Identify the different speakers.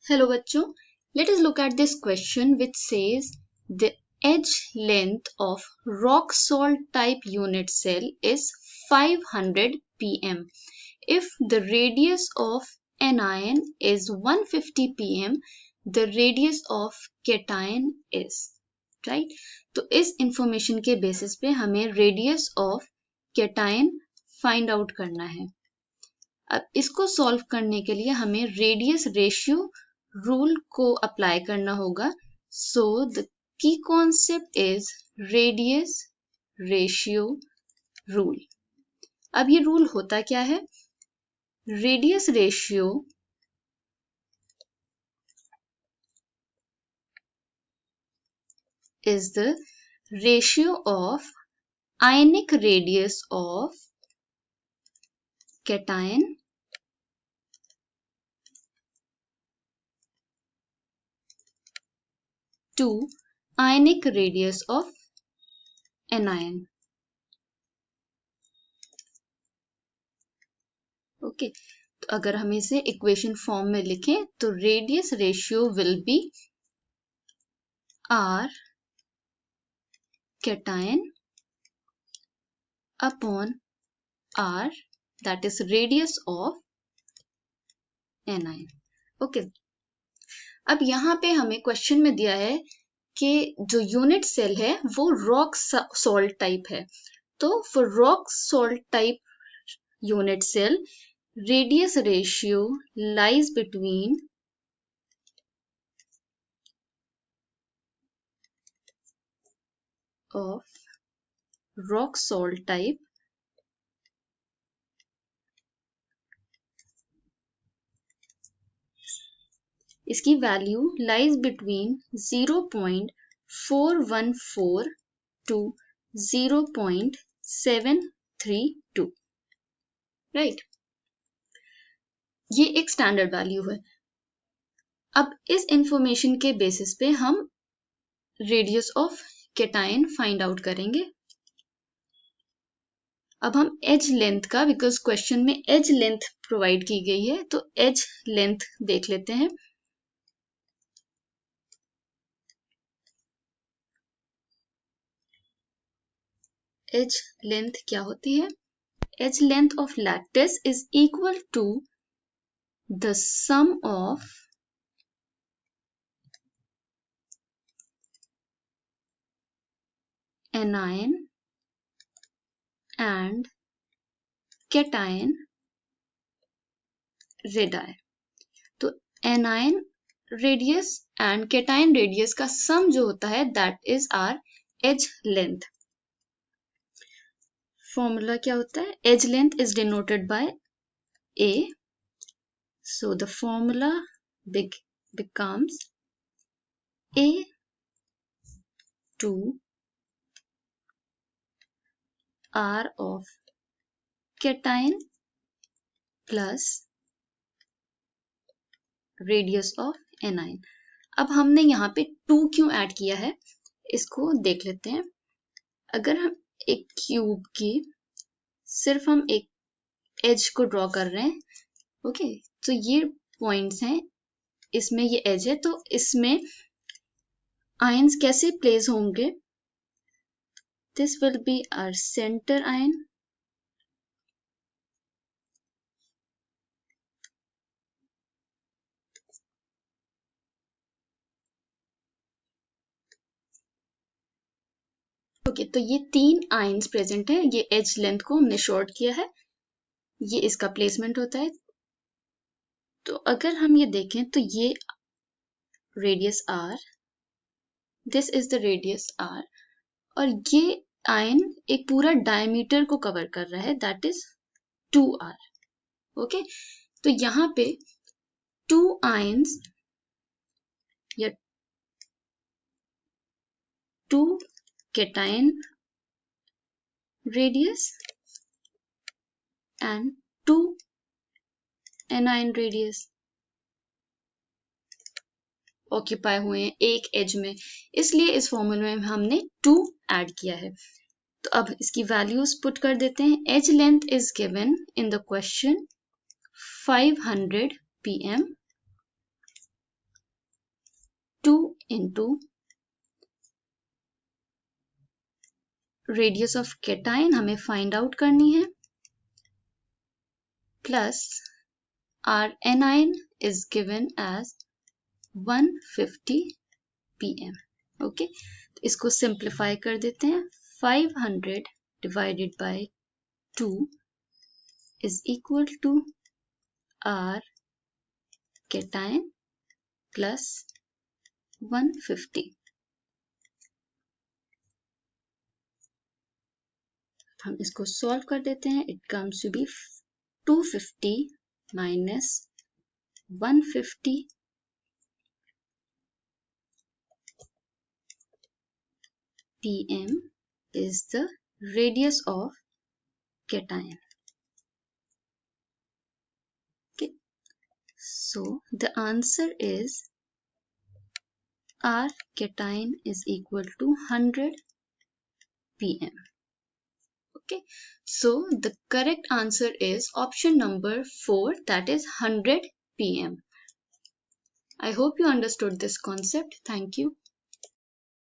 Speaker 1: Hello बच्चों, let us look at this question which says the edge length of rock salt type unit cell is 500 pm if the radius of anion is 150 pm, the radius of cation is right. तो इस information के basis पे हमें radius of cation find out करना है। अब इसको solve करने के लिए हमें रेडियस रेशियो रूल को अप्लाई करना होगा। So the key concept is radius ratio rule. अब ये रूल होता क्या है? Radius ratio is the ratio of ionic radius of cation to ionic radius of anion. Okay, तो अगर हम इसे इक्वेशन फॉर्म में लिखें तो radius ratio will be r cation upon r, that is radius of anion. Okay, अब यहाँ पे हमें क्वेश्चन में दिया है कि जो यूनिट सेल है वो रॉक सॉल्ट टाइप है। तो for rock salt type unit cell radius ratio lies between of rock salt type इसकी value lies between 0.414 to 0.732 right. ये एक स्टैंडर्ड वैल्यू है। अब इस इंफॉर्मेशन के बेसिस पे हम radius of cation find out करेंगे। अब हम एज लेंथ का, बिकॉज क्वेश्चन में एज लेंथ प्रोवाइड की गई है, तो एज लेंथ देख लेते हैं। एज लेंथ क्या होती है? Edge length of lattice is equal to the sum of anion and cation radii. तो anion radius and cation radius का सम जो होता है that is r edge length. Formula क्या होता है? Edge length is denoted by a, so the formula becomes a to r of cation plus radius of anion. अब हमने यहाँ पे 2 क्यों ऐड किया है इसको देख लेते हैं। अगर हम एक क्यूब की सिर्फ हम एक एज को ड्रॉ कर रहे हैं, ओके, तो ये पॉइंट्स हैं, इसमें ये एज है, तो इसमें आयंस कैसे प्लेस होंगे? This will be our centre ion, okay, तो ये 3 आयंस प्रेजेंट है। ये एज लेंथ को हमने शॉर्ट किया है, ये इसका प्लेसमेंट होता है। तो अगर हम ये देखें तो ये radius r, this is the radius r, और ये आयन एक पूरा डायमीटर को कवर कर रहा है दैट इज 2r। ओके, तो यहाँ पे 2 आयंस या 2 cation radius and 2 anion radius occupy हुए हैं एक एज में, इसलिए इस फॉर्मूले में हमने 2 ऐड किया है। तो अब इसकी वैल्यूज पुट कर देते हैं। Edge length is given in the question 500 pm 2 into radius of cation हमें फाइंड आउट करनी है, plus our anion is given as 150 pm. Okay, तो इसको सिंप्लीफाई कर देते हैं. 500 divided by 2 is equal to our cation plus 150. हम इसको सॉल्व कर देते हैं. It comes to be 250 minus 150 pm is the radius of cation. Okay, so the answer is our cation is equal to 100 pm. Okay, so the correct answer is option number 4, that is 100 pm. I hope you understood this concept. Thank you.